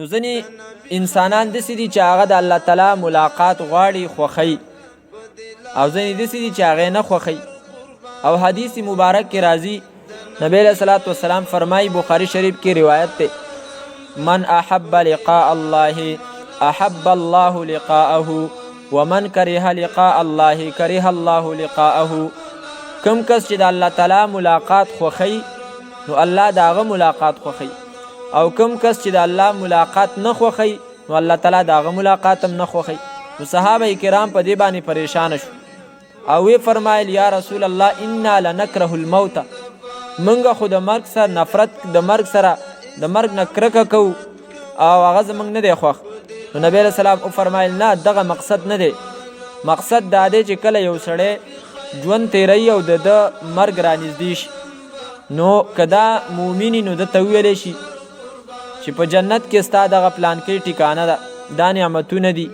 نو ځینې انسانان داسې دي چې هغه د الله تعالی ملاقات غواړي خوښوي، او ځینې داسې دي چې هغه نه خوښوي. او حدیث مبارک کې راځي، نبی علیہ الصلوۃ والسلام فرمایي، بخاری شریف کې روایت ده، من احب لقاء الله احب الله لقاءه ومن كره لقاء الله كره الله لقاءه. کم کس چې د الله تعالی ملاقات خوښوي نو الله د هغه ملاقات خوښوي، او کم کس چې د الله ملاقات نه خوښوي نو الله تعالی د هغه ملاقات هم نه خوښوي. نو صحابه کرام په دې باندې پریشان شو او وی فرمایل، یا رسول الله انا لنکره الموت، منګه خو د مرګ سره نفرت، د مرګ سره د مرګ نه کرکه کوو او هغه زموږ نه دی خوښ. نو نبی علیہ السلام او فرمایل، نه دغه مقصد نه دی، مقصد دا دی چې کله یو سړی ژوند تیروي او د مرګ رانږدې شي، نو که دا مؤمني نو ده ته وویلی شي چې په جنت کې ستا دغه پلانکۍ ټیکانه ده، دا نعمتونه دي،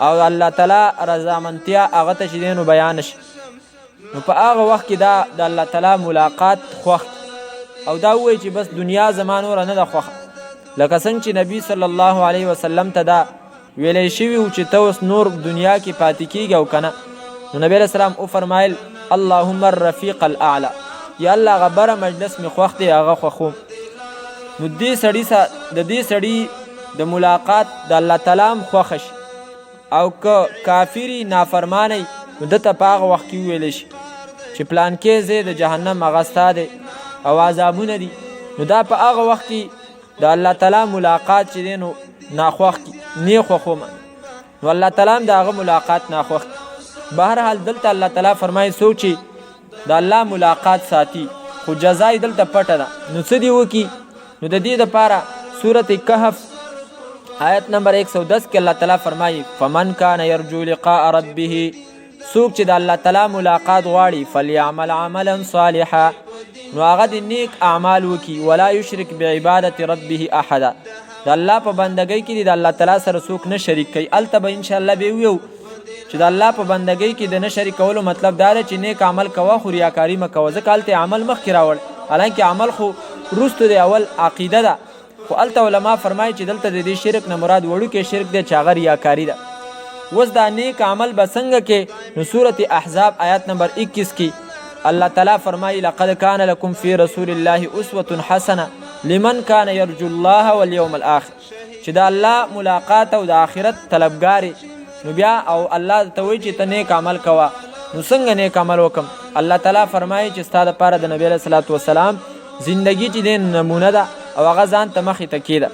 او الله تعالی رضامندتیا هغه ته چې دی نو بیان شي. نو په هغه وخت کې دا د الله تعالی ملاقات خوښ، او دا ووایي چې بس دنیا زما نوره نه ده خوښه، لکه څنګه چې نبی صلی الله علیه وسلم ته دا ویلی شوي و چې ته اوس نور دنیا کې پاتې کېږي او که نه. نو نبی علیہ السلام او فرمایل، اللهم الرفیق الاعلی، یا الله غبره مجلس می خوښ دی هغه خوښوم. نو دې سړي د ملاقات د الله تعالی هم خوښه شي، او که کافری نافرمانی نو ده ته په هغه وخت کې وویلی شي چې پلانکې ځای د جهنم هغه ستا دی او عذابونه دي. نو دا په هغه وخت کې د الله تعالی ملاقات چې دی نو ناخوښ کی نه خوښوم، نو الله تعالی هم د هغه ملاقات ناخوښ. بهرحال دلته الله تعالی فرمایي څوک چې د الله ملاقات ساتي خو جزای دلته پټه ده، نو څه دې وکړي؟ نو د دې دپاره سورت کهف آیت نمبر 110 کې الله تعالی فرمایي، فمن کان یرجو لقاء ربه، څوک چې د الله تعالی ملاقات غواړي، فلیعمل عملا صالحا، نو هغه د نیک اعمال وکړي، ولا یشرک بعبادت ربه احدا، د الله په بندګۍ کې د الله تعالی سره څوک نه شریک کوي. هلته به انشاءالله به ویو چې د الله په بندګۍ کې د نه شریک کولو مطلب دا دی چې نیک عمل کوه خو ریاکاري مه کوه، ځکه هلته عمل مخکې راوړ، حالانکه عمل خو وروستو دی، اول عقیده ده. خو هلته علما فرمایي چې دلته د دې شرک نه مراد وړوکی شرک دی چې هغه ریاکاري ده. اوس دا نیک عمل به څنګه کې؟ نو سورت احزاب آیت نمبر 21 کې الله تعالی فرمایي، لقد کان لکم فی رسول الله اسوة حسنه لمن کان یرجو الله والیوم الاخر، چې د الله ملاقات او د آخرت طلبګار نو بیا او الله ته وایي چې ته نیک عمل کوه. نو څنګه نیک عمل وکم؟ الله تعالی فرمایي چې ستا دپاره د نبی علیه الصلاۃ والسلام زندگی چې دی نمونه ده او هغه ځان ته مخې ته کېده.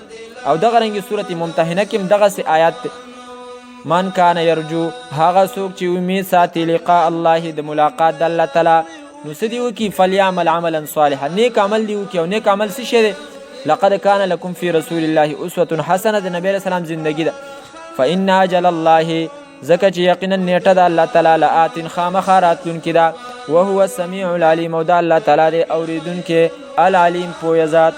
او دغه رنګې صورت ممتحنه کې هم دغسې آیات دی، من کان یرجو، هغه څوک چې امید ساتي لقاء الله، د ملاقات د الله تعالی، نو څه دې وکړي؟ فلیعمل عملا صالحا، نیک عمل دې وکړي. او نیک عمل څه شی دی؟ لقد کان لکم فی رسول الله اسوة حسنه، د نبی علیه السلام زندگی ده. فإن أجل الله، ځکه چې یقینا نیټه د الله تعالی لآت خامخا راتلونکې ده، وهو السمیع العلیم، او د الله تعالی دی اورېدونکی العلیم پویه ذات.